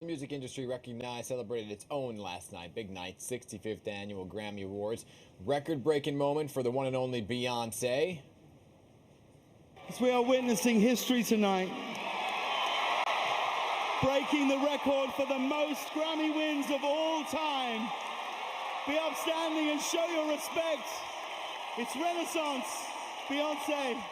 The music industry recognized, celebrated its own last night. Big night, 65th annual Grammy Awards. Record-breaking moment for the one and only Beyonce. As we are witnessing history tonight, breaking the record for the most Grammy wins of all time. Be upstanding and show your respect. It's Renaissance, Beyonce.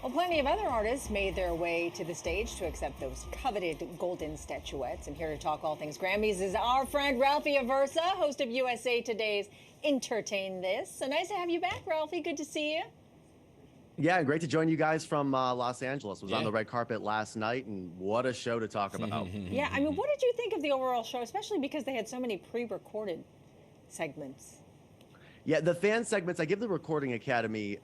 Well, plenty of other artists made their way to the stage to accept those coveted golden statuettes. And here to talk all things Grammys is our friend Ralphie Aversa, host of USA Today's Entertain This. So nice to have you back, Ralphie. Good to see you. Yeah, great to join you guys from Los Angeles. Was on the red carpet last night, and what a show to talk about. Yeah, I mean, what did you think of the overall show, especially because they had so many pre-recorded segments? Yeah, the fan segments, I give the Recording Academy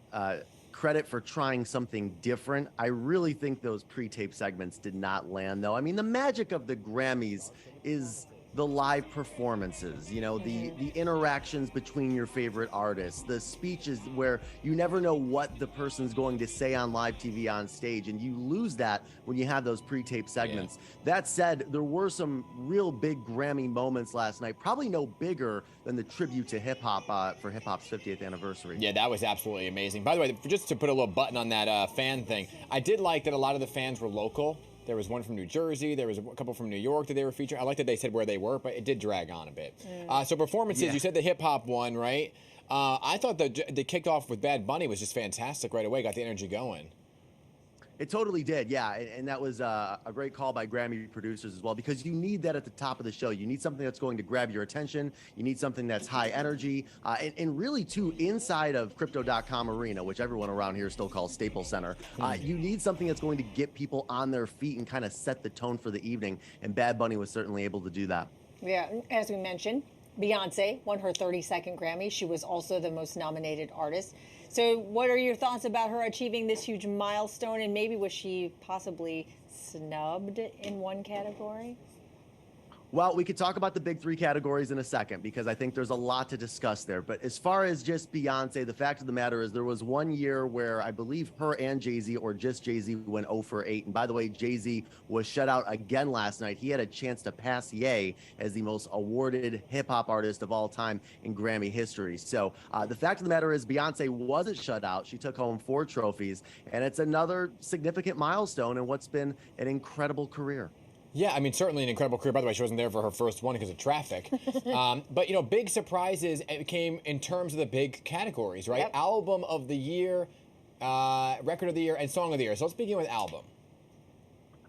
credit for trying something different. I really think those pre-tape segments did not land, though. I mean, the magic of the Grammys is the live performances, you know, the interactions between your favorite artists, the speeches where you never know what the person's going to say on live TV on stage, and you lose that when you have those pre-tape segments. That said, there were some real big Grammy moments last night, probably no bigger than the tribute to hip-hop for hip-hop's 50th anniversary. Yeah, that was absolutely amazing. By the way, just to put a little button on that fan thing, I did like that a lot of the fans were local. There was one from New Jersey. There was a couple from New York that they were featuring. I like that they said where they were, but it did drag on a bit. So performances, you said the hip-hop one, right? I thought they kicked off with Bad Bunny was just fantastic right away, got the energy going. It totally did, yeah, and that was a great call by Grammy producers as well, because you need that at the top of the show. You need something that's going to grab your attention. You need something that's high energy, and really, too, inside of Crypto.com Arena, which everyone around here still calls Staples Center, you need something that's going to get people on their feet and kind of set the tone for the evening, and Bad Bunny was certainly able to do that. Yeah, as we mentioned, Beyonce won her 32nd Grammy. She was also the most nominated artist. So what are your thoughts about her achieving this huge milestone, and maybe was she possibly snubbed in one category? Well, we could talk about the big three categories in a second, because I think there's a lot to discuss there. But as far as just Beyonce, the fact of the matter is there was one year where I believe her and Jay-Z, or just Jay-Z, went 0 for 8. And by the way, Jay-Z was shut out again last night. He had a chance to pass Ye as the most awarded hip-hop artist of all time in Grammy history. So the fact of the matter is Beyonce wasn't shut out. She took home 4 trophies, and it's another significant milestone in what's been an incredible career. Yeah, I mean, certainly an incredible career. By the way, she wasn't there for her first one because of traffic. But, you know, big surprises came in terms of the big categories, right? Yep. Album of the year, record of the year, and song of the year. So let's begin with album.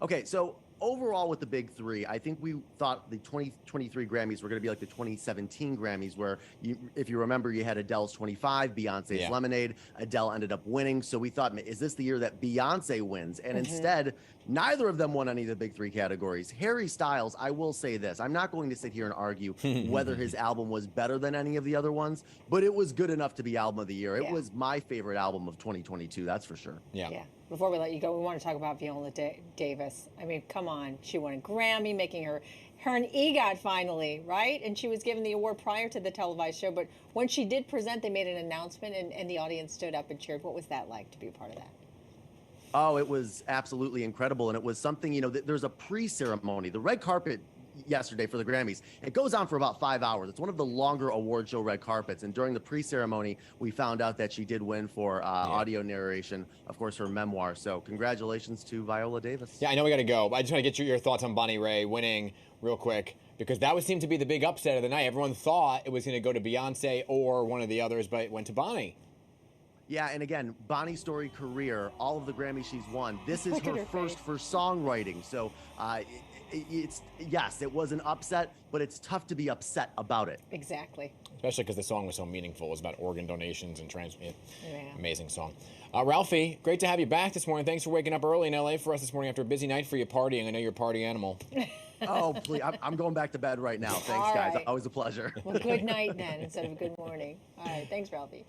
Okay, so overall with the big three, I think we thought the 2023 Grammys were going to be like the 2017 Grammys, where, if you remember, you had Adele's 25, Beyonce's Lemonade. Adele ended up winning. So we thought, is this the year that Beyonce wins? And instead, neither of them won any of the big three categories. Harry Styles, I will say this. I'm not going to sit here and argue whether his album was better than any of the other ones, but it was good enough to be album of the year. It was my favorite album of 2022, that's for sure. Yeah. Before we let you go, we want to talk about Viola Davis. I mean, come on. She won a Grammy, making her an EGOT finally, right? And she was given the award prior to the televised show. But when she did present, they made an announcement, and the audience stood up and cheered. What was that like to be a part of that? Oh, it was absolutely incredible. And it was something, you know, there's a pre-ceremony. The red carpet yesterday for the Grammys, it goes on for about 5 hours. It's one of the longer award show red carpets. And during the pre-ceremony, we found out that she did win for audio narration, of course, her memoir. So congratulations to Viola Davis. Yeah, I know we got to go, but I just want to get your thoughts on Bonnie Raitt winning real quick, because that would seem to be the big upset of the night. Everyone thought it was going to go to Beyonce or one of the others, but it went to Bonnie. Yeah, and again, Bonnie's story career, all of the Grammys she's won, this is her first for songwriting. So yes, it was an upset, but it's tough to be upset about it. Exactly. Especially because the song was so meaningful. It was about organ donations and amazing song. Ralphie, great to have you back this morning. Thanks for waking up early in LA for us this morning after a busy night for you partying. I know you're a party animal. Oh, please. I'm going back to bed right now. Thanks, guys. Always a pleasure. Well, good night then instead of good morning. All right. Thanks, Ralphie.